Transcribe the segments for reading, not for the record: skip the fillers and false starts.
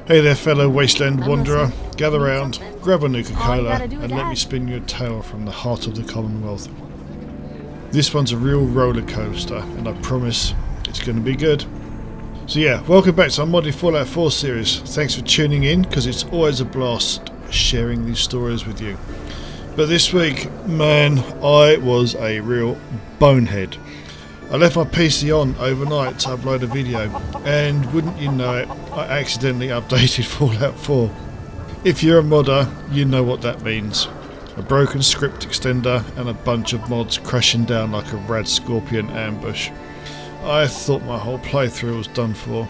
Hey there, fellow wasteland wanderer. Gather round, grab a Nuka-Cola, and let me spin you a tale from the heart of the Commonwealth. This one's a real roller coaster, and I promise it's going to be good. So yeah, welcome back to our modded Fallout 4 series. Thanks for tuning in, because it's always a blast sharing these stories with you. But this week, man, I was a real bonehead. I left my PC on overnight to upload a video, and wouldn't you know it, I accidentally updated Fallout 4. If you're a modder, you know what that means. A broken script extender and a bunch of mods crashing down like a rad scorpion ambush. I thought my whole playthrough was done for.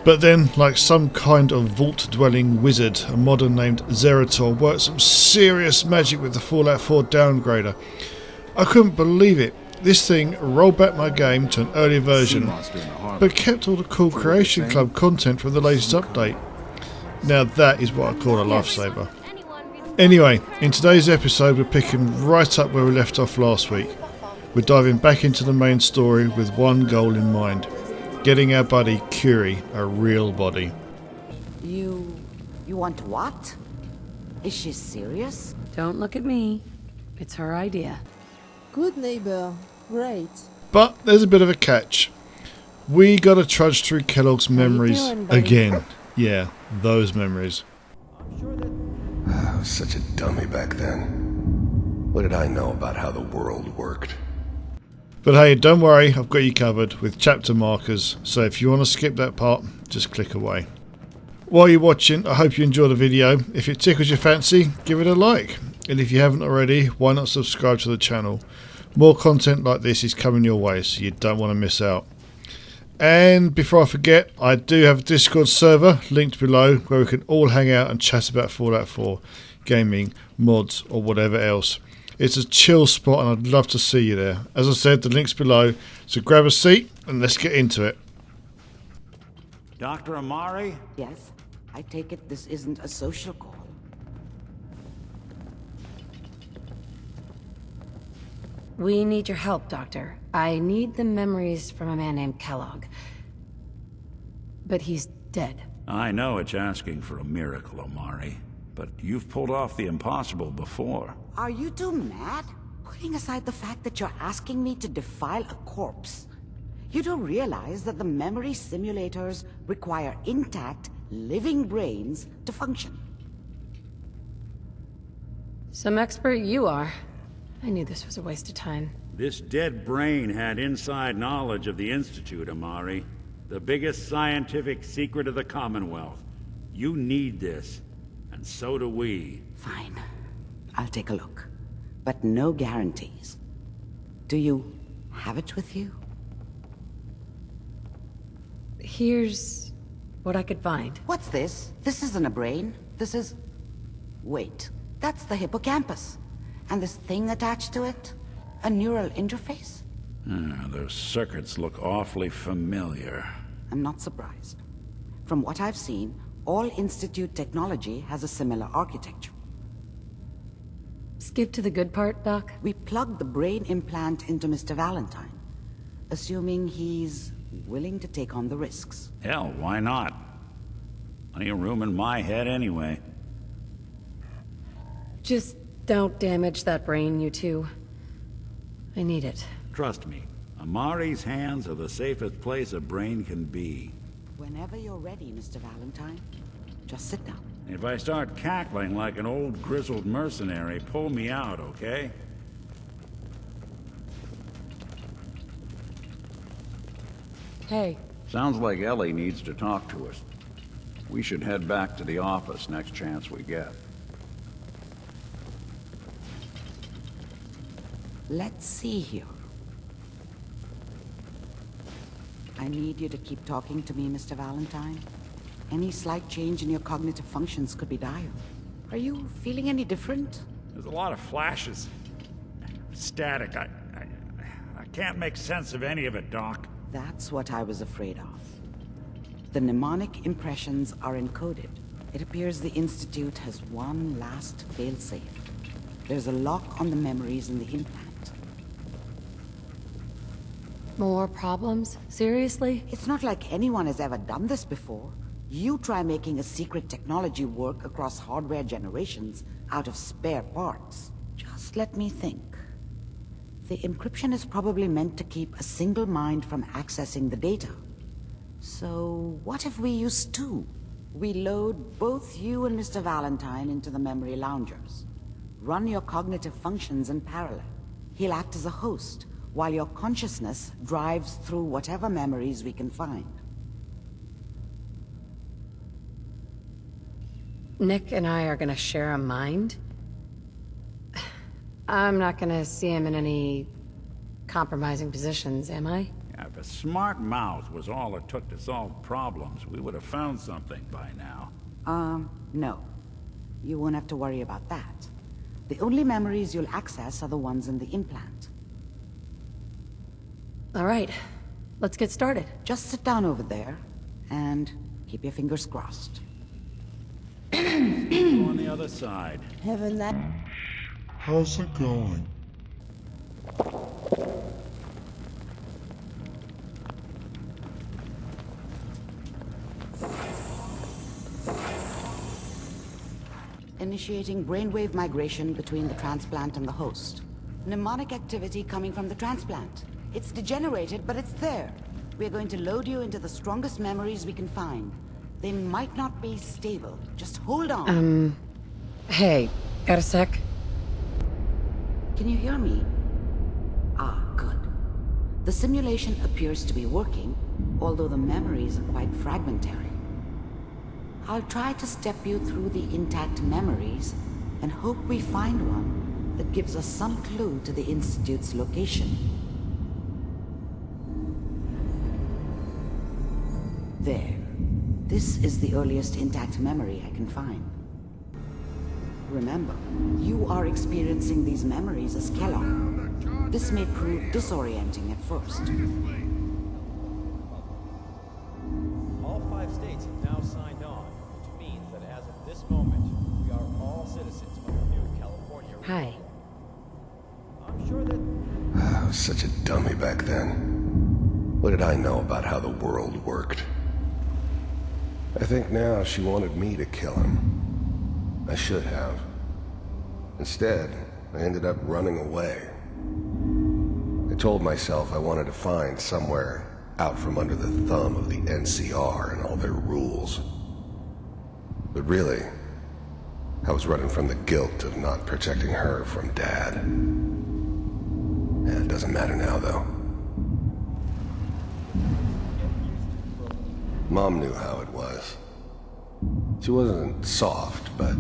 But then, like some kind of vault-dwelling wizard, a modder named Zerrator worked some serious magic with the Fallout 4 Downgrader. I couldn't believe it. This thing rolled back my game to an early version, but kept all the cool Creation Club content from the latest update. Now that is what I call a lifesaver. Anyway, in today's episode we're picking right up where we left off last week. We're diving back into the main story with one goal in mind: getting our buddy Curie a real body. You want what? Is she serious? Don't look at me. It's her idea. Good neighbor. Great. But there's a bit of a catch. We gotta trudge through Kellogg's memories again. Yeah, those memories. I was such a dummy back then. What did I know about how the world worked? But hey, don't worry, I've got you covered with chapter markers, so if you want to skip that part, just click away. While you're watching, I hope you enjoy the video. If it tickles your fancy, give it a like. And if you haven't already, why not subscribe to the channel? More content like this is coming your way, so you don't want to miss out. And before I forget, I do have a Discord server linked below where we can all hang out and chat about Fallout 4, gaming, mods or whatever else. It's a chill spot and I'd love to see you there. As I said, the link's below, so grab a seat and let's get into it. Dr. Amari? Yes. I take it this isn't a social call. We need your help, Doctor. I need the memories from a man named Kellogg. But he's dead. I know it's asking for a miracle, Amari, but you've pulled off the impossible before. Are you two mad? Putting aside the fact that you're asking me to defile a corpse, you don't realize that the memory simulators require intact, living brains to function. Some expert you are. I knew this was a waste of time. This dead brain had inside knowledge of the Institute, Amari. The biggest scientific secret of the Commonwealth. You need this, and so do we. Fine. I'll take a look. But no guarantees. Do you have it with you? Here's what I could find. What's this? This isn't a brain. This is... Wait. That's the hippocampus. And this thing attached to it? A neural interface? Those circuits look awfully familiar. I'm not surprised. From what I've seen, all Institute technology has a similar architecture. Skip to the good part, Doc. We plugged the brain implant into Mr. Valentine, assuming he's willing to take on the risks. Hell, why not? Plenty of room in my head anyway. Just don't damage that brain, you two. I need it. Trust me, Amari's hands are the safest place a brain can be. Whenever you're ready, Mr. Valentine, just sit down. If I start cackling like an old grizzled mercenary, pull me out, okay? Hey. Sounds like Ellie needs to talk to us. We should head back to the office next chance we get. Let's see here. I need you to keep talking to me, Mr. Valentine. Any slight change in your cognitive functions could be dire. Are you feeling any different? There's a lot of flashes. Static. I can't make sense of any of it, Doc. That's what I was afraid of. The mnemonic impressions are encoded. It appears the Institute has one last failsafe. There's a lock on the memories in the implant. More problems? Seriously? It's not like anyone has ever done this before. You try making a secret technology work across hardware generations out of spare parts. Just let me think. The encryption is probably meant to keep a single mind from accessing the data. So what if we use two? We load both you and Mr. Valentine into the memory loungers. Run your cognitive functions in parallel. He'll act as a host, while your consciousness drives through whatever memories we can find. Nick and I are gonna share a mind? I'm not gonna see him in any compromising positions, am I? Yeah, if a smart mouth was all it took to solve problems, we would have found something by now. No. You won't have to worry about that. The only memories you'll access are the ones in the implant. All right, let's get started. Just sit down over there, and keep your fingers crossed. On the other side. Have a nice... How's it going? Initiating brainwave migration between the transplant and the host. Mnemonic activity coming from the transplant. It's degenerated, but it's there. We're going to load you into the strongest memories we can find. They might not be stable. Just hold on. Hey, got a sec? Can you hear me? Ah, good. The simulation appears to be working, although the memories are quite fragmentary. I'll try to step you through the intact memories and hope we find one that gives us some clue to the Institute's location. There. This is the earliest intact memory I can find. Remember, you are experiencing these memories as Kellogg. This may prove disorienting at first. All 5 states have now signed on, which means that as of this moment, we are all citizens of the new California. Hi. I'm sure that... I was such a dummy back then. What did I know about how the world worked? I think now she wanted me to kill him. I should have. Instead, I ended up running away. I told myself I wanted to find somewhere out from under the thumb of the NCR and all their rules. But really, I was running from the guilt of not protecting her from Dad. It doesn't matter now, though. Mom knew how it was. She wasn't soft, but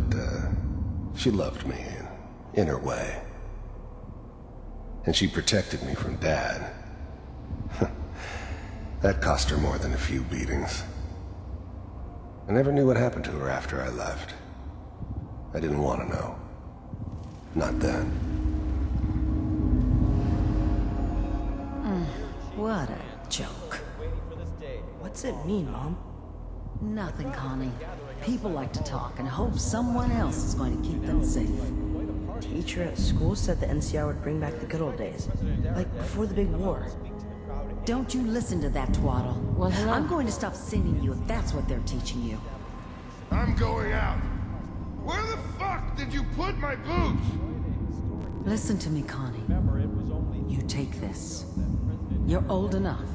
she loved me in her way. And she protected me from Dad. That cost her more than a few beatings. I never knew what happened to her after I left. I didn't want to know. Not then. What a joke. What's it mean, Mom? Nothing, Connie. People like to talk and hope someone else is going to keep them safe. Teacher at school said the NCR would bring back the good old days. Like before the big war. Don't you listen to that twaddle. Well, hello. I'm going to stop sending you if that's what they're teaching you. I'm going out. Where the fuck did you put my boots? Listen to me, Connie. You take this. You're old enough.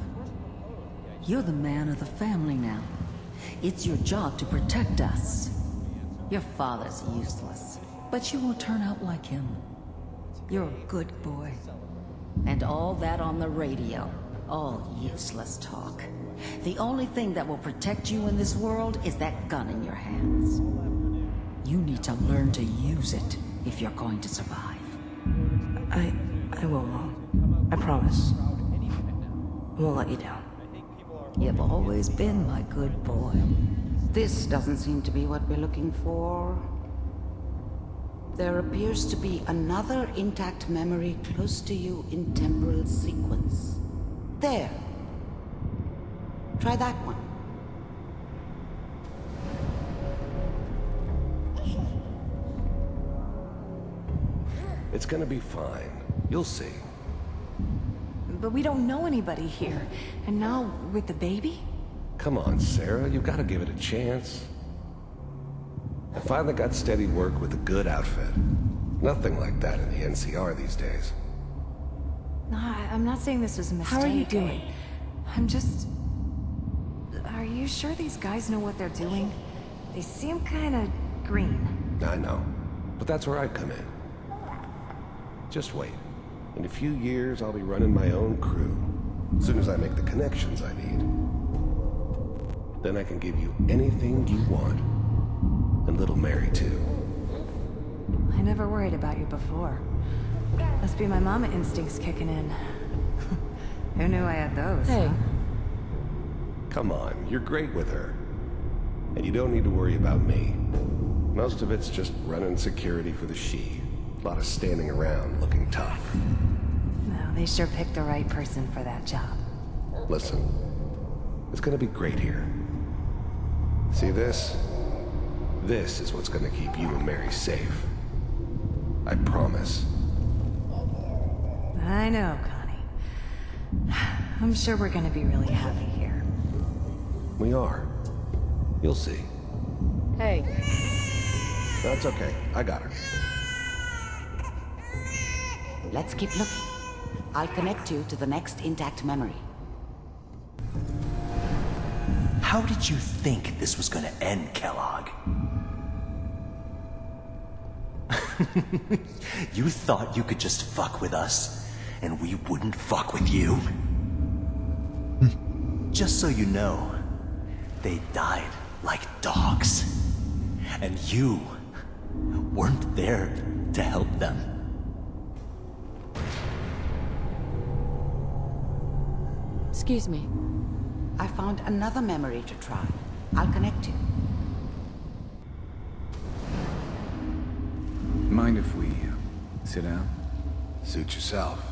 You're the man of the family now. It's your job to protect us. Your father's useless, but you won't turn out like him. You're a good boy. And all that on the radio, all useless talk. The only thing that will protect you in this world is that gun in your hands. You need to learn to use it if you're going to survive. I will, Mom. I promise. I won't let you down. You've always been my good boy. This doesn't seem to be what we're looking for. There appears to be another intact memory close to you in temporal sequence. There. Try that one. It's gonna be fine. You'll see. But we don't know anybody here. And now, with the baby? Come on, Sarah, you've got to give it a chance. I finally got steady work with a good outfit. Nothing like that in the NCR these days. No, I'm not saying this was a mistake. How are you doing? I'm just... Are you sure these guys know what they're doing? They seem kinda green. I know, but that's where I come in. Just wait. In a few years, I'll be running my own crew. As soon as I make the connections I need. Then I can give you anything you want. And little Mary, too. I never worried about you before. Must be my mama instincts kicking in. Who knew I had those, Hey. huh? Come on, you're great with her. And you don't need to worry about me. Most of it's just running security for the she. A lot of standing around looking tough. No, they sure picked the right person for that job. Listen, it's gonna be great here. See this? This is what's gonna keep you and Mary safe. I promise. I know, Connie. I'm sure we're gonna be really happy here. We are. You'll see. Hey. That's okay. I got her. Let's keep looking. I'll connect you to the next intact memory. How did you think this was gonna end, Kellogg? You thought you could just fuck with us, and we wouldn't fuck with you? Just so you know, they died like dogs. And you weren't there to help them. Excuse me. I found another memory to try. I'll connect you. Mind if we sit down? Suit yourself.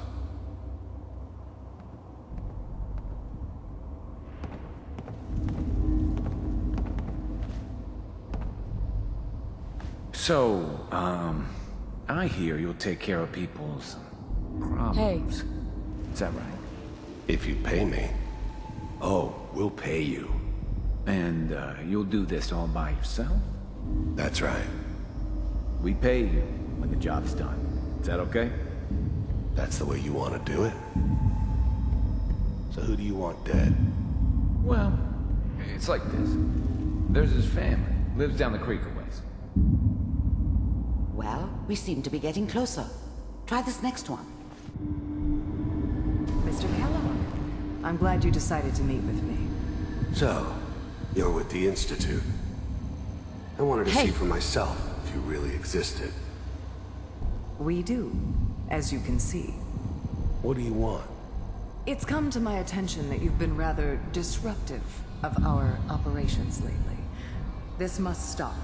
So, I hear you'll take care of people's problems. Is that right? If you pay me. Oh, we'll pay you. And, you'll do this all by yourself? That's right. We pay you when the job's done. Is that okay? That's the way you want to do it? So who do you want dead? Well, it's like this. There's his family. Lives down the creek a ways. Well, we seem to be getting closer. Try this next one. Mr. Kellogg, I'm glad you decided to meet with me. So, you're with the Institute. I wanted to see for myself if you really existed. We do, as you can see. What do you want? It's come to my attention that you've been rather disruptive of our operations lately. This must stop.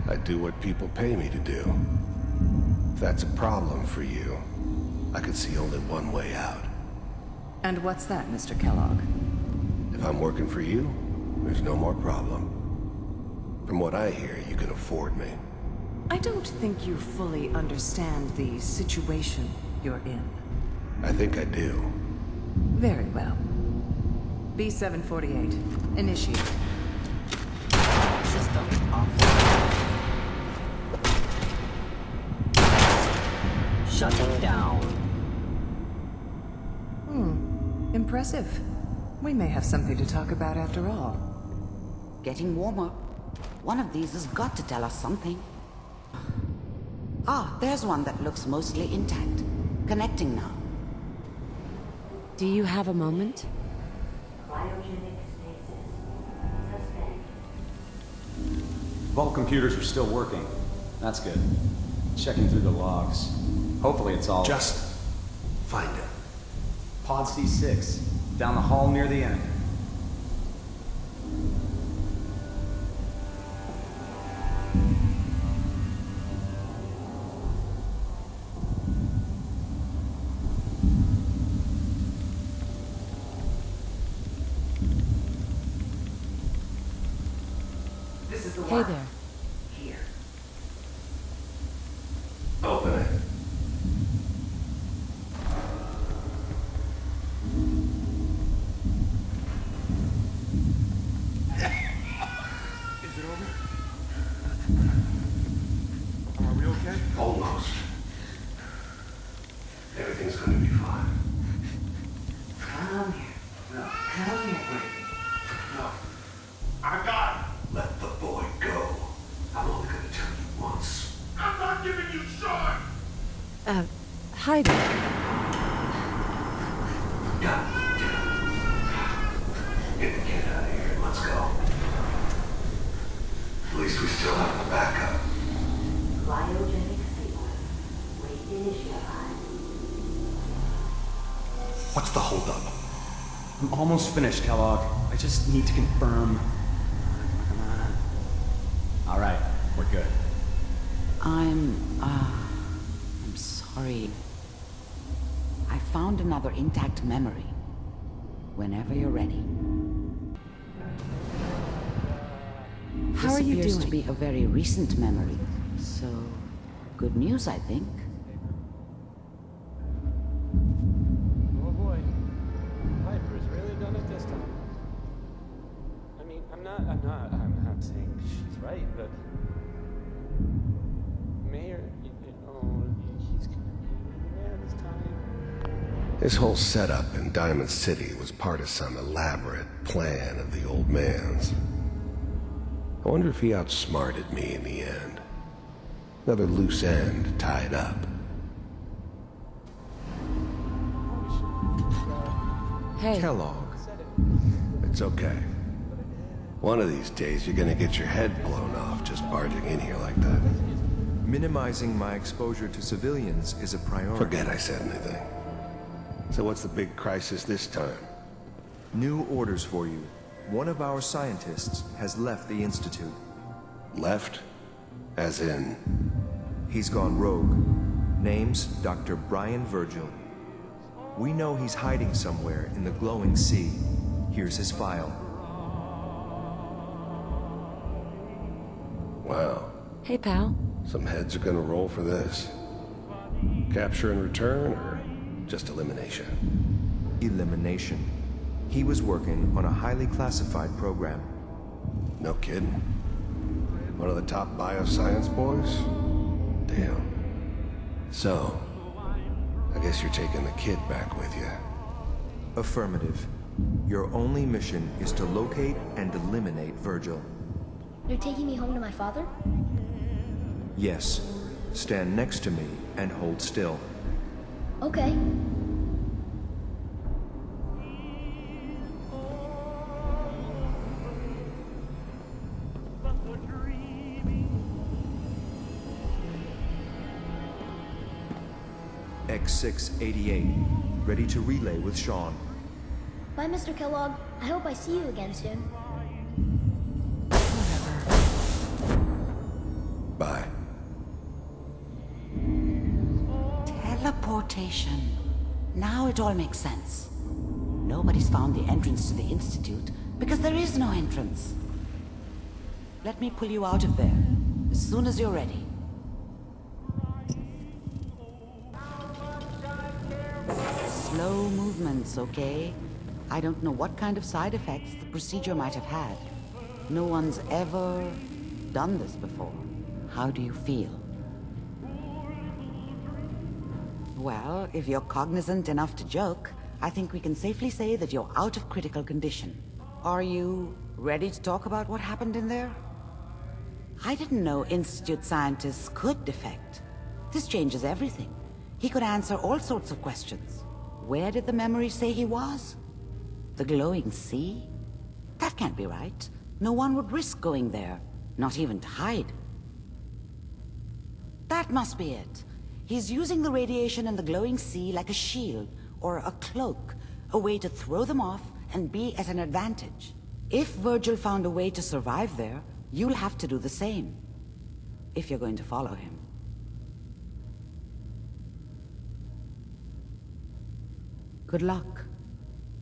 I do what people pay me to do. If that's a problem for you, I could see only one way out. And what's that, Mr. Kellogg? If I'm working for you, there's no more problem. From what I hear, you can afford me. I don't think you fully understand the situation you're in. I think I do. Very well. B-748, initiate. System off. Shutting down. Impressive. We may have something to talk about after all. Getting warmer. One of these has got to tell us something. Ah, there's one that looks mostly intact. Connecting now. Do you have a moment? Vault computers are still working. That's good. Checking through the logs. Hopefully it's all... Just find it. Pod C6, down the hall near the end. This is the Hey there. Here. Open it. Almost. Everything's gonna be fine. Come here. No, come here. No. I got it. Let the boy go. I'm only gonna tell you once. I'm not giving you short! Hi there. Get the kid out of here and let's go. At least we still have the backup. Cryogenic sequence. Wait initialized. What's the holdup? I'm almost finished, Kellogg. I just need to confirm. Come on. All right, we're good. I'm sorry. I found another intact memory. Whenever you're ready. How are you This appears to doing? be a very recent memory, so good news, I think. Oh boy. Piper's really done it this time. I mean, I'm not saying she's right, but Mayor, he's gonna be the mayor this time. His whole setup in Diamond City was part of some elaborate plan of the old man's. I wonder if he outsmarted me in the end. Another loose end tied up. Hey. Kellogg. It's okay. One of these days you're gonna get your head blown off just barging in here like that. Minimizing my exposure to civilians is a priority. Forget I said anything. So what's the big crisis this time? New orders for you. One of our scientists has left the Institute. Left? As in? He's gone rogue. Name's Dr. Brian Virgil. We know he's hiding somewhere in the glowing sea. Here's his file. Wow. Hey, pal. Some heads are gonna roll for this. Capture and return, or just elimination? Elimination. He was working on a highly classified program. No kidding. One of the top bioscience boys? Damn. So, I guess you're taking the kid back with you. Affirmative. Your only mission is to locate and eliminate Virgil. You're taking me home to my father? Yes. Stand next to me and hold still. Okay. X688. Ready to relay with Sean. Bye, Mr. Kellogg. I hope I see you again soon. Bye. Teleportation. Now it all makes sense. Nobody's found the entrance to the Institute because there is no entrance. Let me pull you out of there as soon as you're ready. Slow movements, okay? I don't know what kind of side effects the procedure might have had. No one's ever done this before. How do you feel? Well, if you're cognizant enough to joke, I think we can safely say that you're out of critical condition. Are you ready to talk about what happened in there? I didn't know Institute scientists could defect. This changes everything. He could answer all sorts of questions. Where did the memory say he was? The glowing sea? That can't be right. No one would risk going there, not even to hide. That must be it. He's using the radiation in the glowing sea like a shield or a cloak, a way to throw them off and be at an advantage. If Virgil found a way to survive there, you'll have to do the same, if you're going to follow him. Good luck.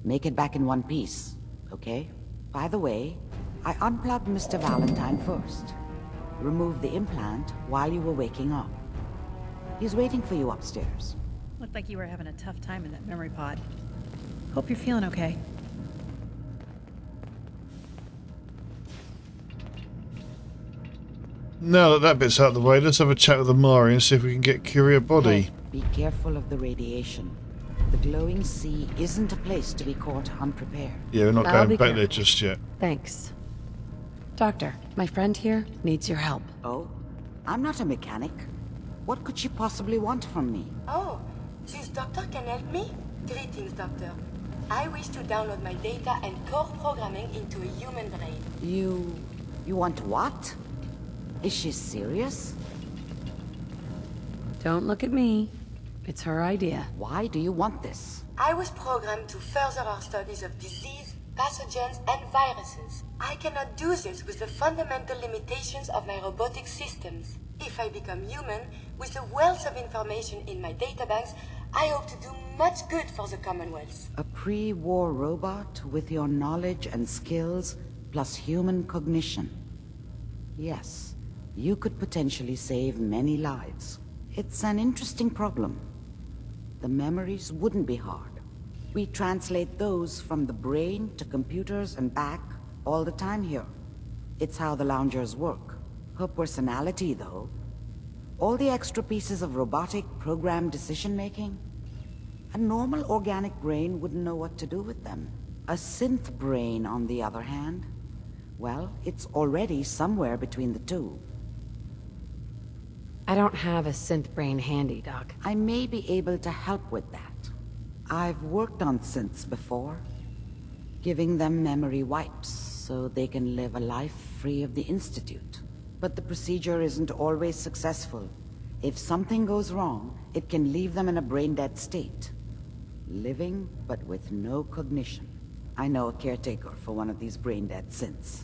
Make it back in one piece, okay? By the way, I unplugged Mr. Valentine first. Removed the implant while you were waking up. He's waiting for you upstairs. Looked like you were having a tough time in that memory pod. Hope you're feeling okay. Now that that bit's out of the way, let's have a chat with Amari and see if we can get Curie a body. Hey, be careful of the radiation. The glowing sea isn't a place to be caught unprepared. Yeah, we're not going back there just yet. Thanks. Doctor, my friend here needs your help. Oh? I'm not a mechanic. What could she possibly want from me? Oh, this doctor can help me? Greetings, doctor. I wish to download my data and core programming into a human brain. You want what? Is she serious? Don't look at me. It's her idea. Why do you want this? I was programmed to further our studies of disease, pathogens, and viruses. I cannot do this with the fundamental limitations of my robotic systems. If I become human, with the wealth of information in my databanks, I hope to do much good for the Commonwealth. A pre-war robot with your knowledge and skills, plus human cognition. Yes, you could potentially save many lives. It's an interesting problem. The memories wouldn't be hard. We translate those from the brain to computers and back all the time here. It's how the loungers work. Her personality, though. All the extra pieces of robotic programmed decision-making. A normal organic brain wouldn't know what to do with them. A synth brain, on the other hand, well, it's already somewhere between the two. I don't have a synth brain handy, Doc. I may be able to help with that. I've worked on synths before, giving them memory wipes so they can live a life free of the Institute. But the procedure isn't always successful. If something goes wrong, it can leave them in a brain-dead state. Living, but with no cognition. I know a caretaker for one of these brain-dead synths.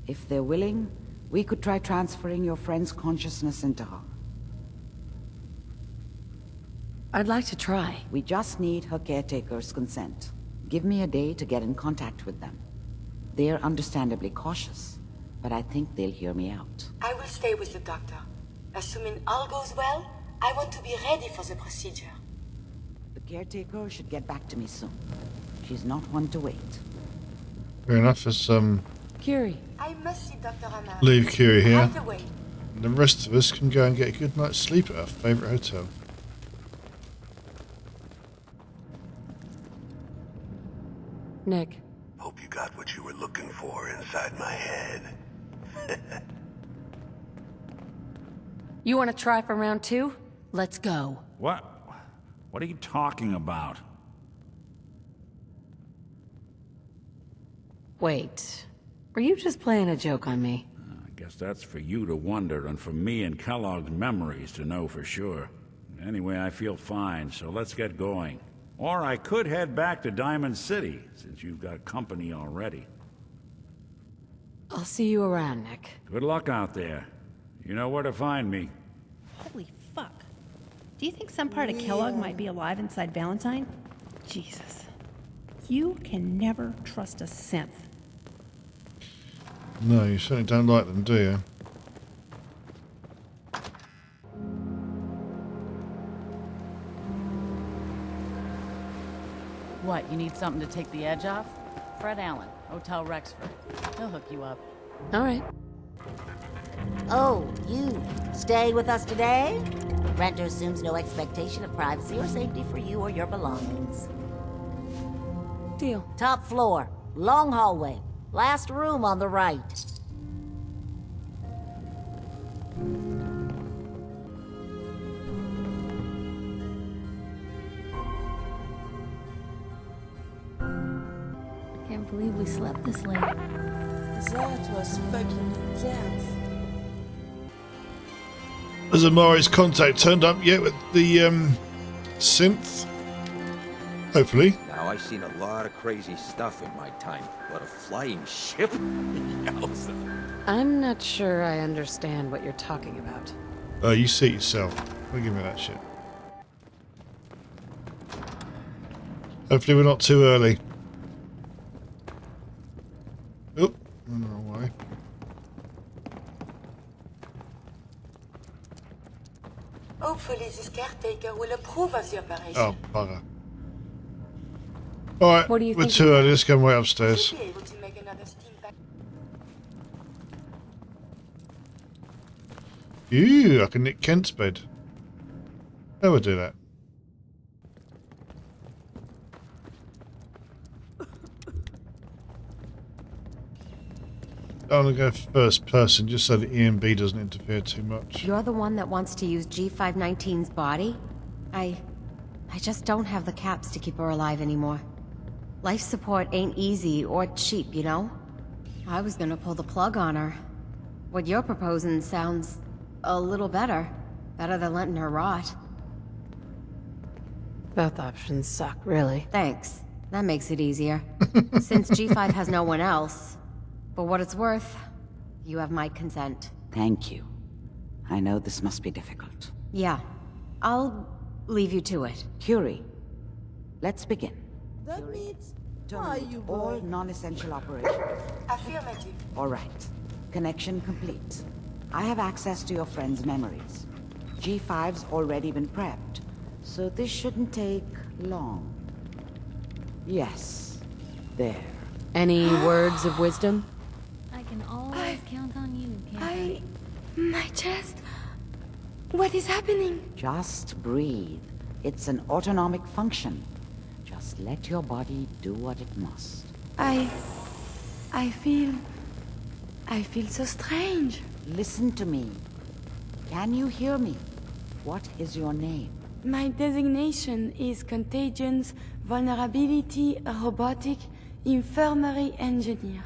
If they're willing, we could try transferring your friend's consciousness into her. I'd like to try. We just need her caretaker's consent. Give me a day to get in contact with them. They're understandably cautious, but I think they'll hear me out. I will stay with the doctor. Assuming all goes well, I want to be ready for the procedure. The caretaker should get back to me soon. She's not one to wait. Fair enough, let's Curie. I must see Dr. Amar. leave Curie here. Right away. And the rest of us can go and get a good night's sleep at our favourite hotel. Nick. Hope you got what you were looking for inside my head. You want to try for round 2? Let's go. What? What are you talking about? Wait. Were you just playing a joke on me? I guess that's for you to wonder and for me and Kellogg's memories to know for sure. Anyway, I feel fine, so let's get going. Or I could head back to Diamond City, since you've got company already. I'll see you around, Nick. Good luck out there. You know where to find me. Holy fuck. Do you think some part of Kellogg might be alive inside Valentine? Jesus. You can never trust a synth. No, you certainly don't like them, do you? What, you need something to take the edge off? Fred Allen, Hotel Rexford. He'll hook you up. All right. Oh, you staying with us today? Renter assumes no expectation of privacy or safety for you or your belongings. Deal. Top floor, long hallway, last room on the right. I can't believe we slept this late. That was fucking intense. Has Amari's contact turned up yet with the synth? Hopefully. Now, I've seen a lot of crazy stuff in my time, but a flying ship? Yowza. I'm not sure I understand what you're talking about. You see it yourself. Don't give me that shit. Hopefully we're not too early. Oop, went the wrong way. Hopefully this caretaker will approve of the operation. Oh, bugger. Alright, we're too early. Let's go and wait upstairs. Should be able to make another steam pack. Ew, I can nick Kent's bed. I would do that. I'm gonna go first person just so that EMB doesn't interfere too much. You're the one that wants to use G519's body? I just don't have the caps to keep her alive anymore. Life support ain't easy or cheap, you know? I was gonna pull the plug on her. What you're proposing sounds a little better. Better than letting her rot. Both options suck, really. Thanks. That makes it easier. Since G5 has no one else, for what it's worth, you have my consent. Thank you. I know this must be difficult. Yeah. I'll leave you to it. Curie, let's begin. That means... Terminate all non-essential operations. Affirmative. All right. Connection complete. I have access to your friend's memories. G5's already been prepped, so this shouldn't take long. Yes. There. Any words of wisdom? I can always count on you, can't My chest... What is happening? Just breathe. It's an autonomic function. Just let your body do what it must. I feel so strange. Listen to me. Can you hear me? What is your name? My designation is Contagions, Vulnerability, Robotic, Infirmary Engineer.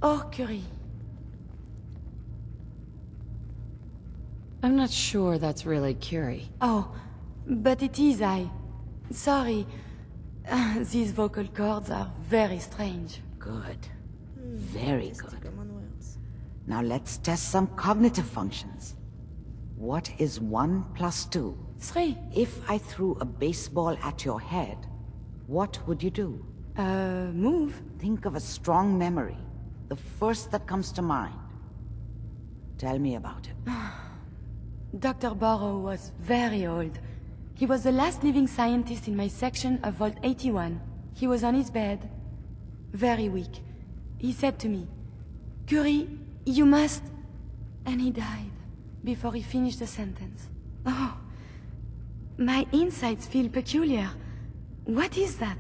Or Curie. I'm not sure that's really Curie. Oh, but it is I. Sorry. These vocal cords are very strange. Good. Very good. Now let's test some cognitive functions. What is 1 + 2? 3. If I threw a baseball at your head, what would you do? Move. Think of a strong memory. The first that comes to mind. Tell me about it. Dr. Burrow was very old. He was the last living scientist in my section of Vault 81. He was on his bed, very weak. He said to me, "Curie, you must..." And he died before he finished the sentence. Oh, my insides feel peculiar. What is that?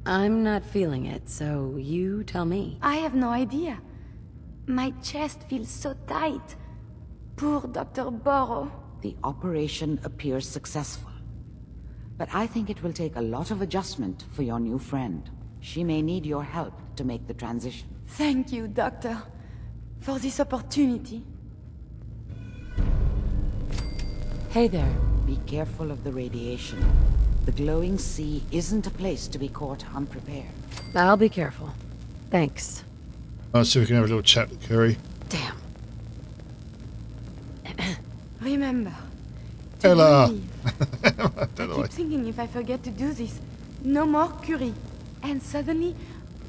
I'm not feeling it, so you tell me. I have no idea. My chest feels so tight. Poor Dr. Burrow. The operation appears successful. But I think it will take a lot of adjustment for your new friend. She may need your help to make the transition. Thank you, Doctor, for this opportunity. Hey there. Be careful of the radiation. The glowing sea isn't a place to be caught unprepared. I'll be careful. Thanks. Let's see if we can have a little chat with Curie. Damn. Remember. Hello. I keep thinking if I forget to do this, no more Curie. And suddenly,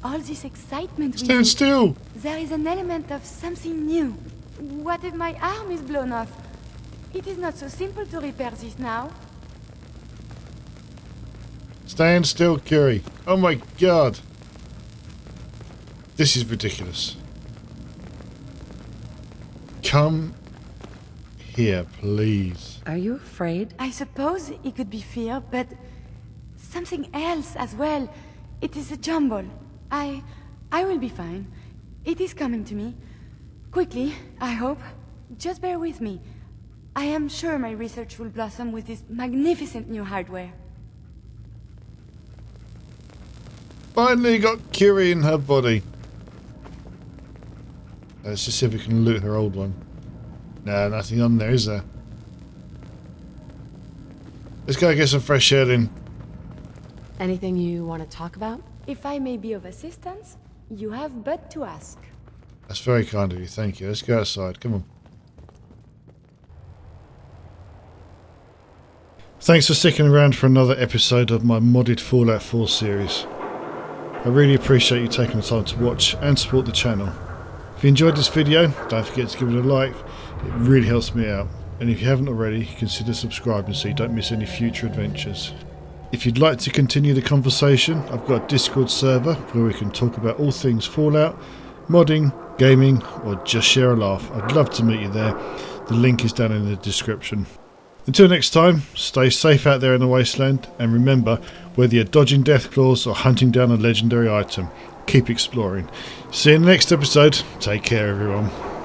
all this excitement... Stand still! There is an element of something new. What if my arm is blown off? It is not so simple to repair this now. Stand still, Curie. Oh my god. This is ridiculous. Come here, please. Are you afraid? I suppose it could be fear, but something else as well. It is a jumble. I will be fine. It is coming to me. Quickly, I hope. Just bear with me. I am sure my research will blossom with this magnificent new hardware. Finally got Curie in her body. Let's just see if we can loot her old one. No, nothing on there, is there? Let's go get some fresh air then. Anything you want to talk about? If I may be of assistance, you have but to ask. That's very kind of you, thank you. Let's go outside, come on. Thanks for sticking around for another episode of my modded Fallout 4 series. I really appreciate you taking the time to watch and support the channel. If you enjoyed this video, don't forget to give it a like, it really helps me out. And if you haven't already, consider subscribing so you don't miss any future adventures. If you'd like to continue the conversation, I've got a Discord server where we can talk about all things Fallout modding, gaming, or just share a laugh. I'd love to meet you there. The link is down in the description. Until next time, stay safe out there in the wasteland, and remember, whether you're dodging death claws or hunting down a legendary item, keep exploring. See you in the next episode. Take care, everyone.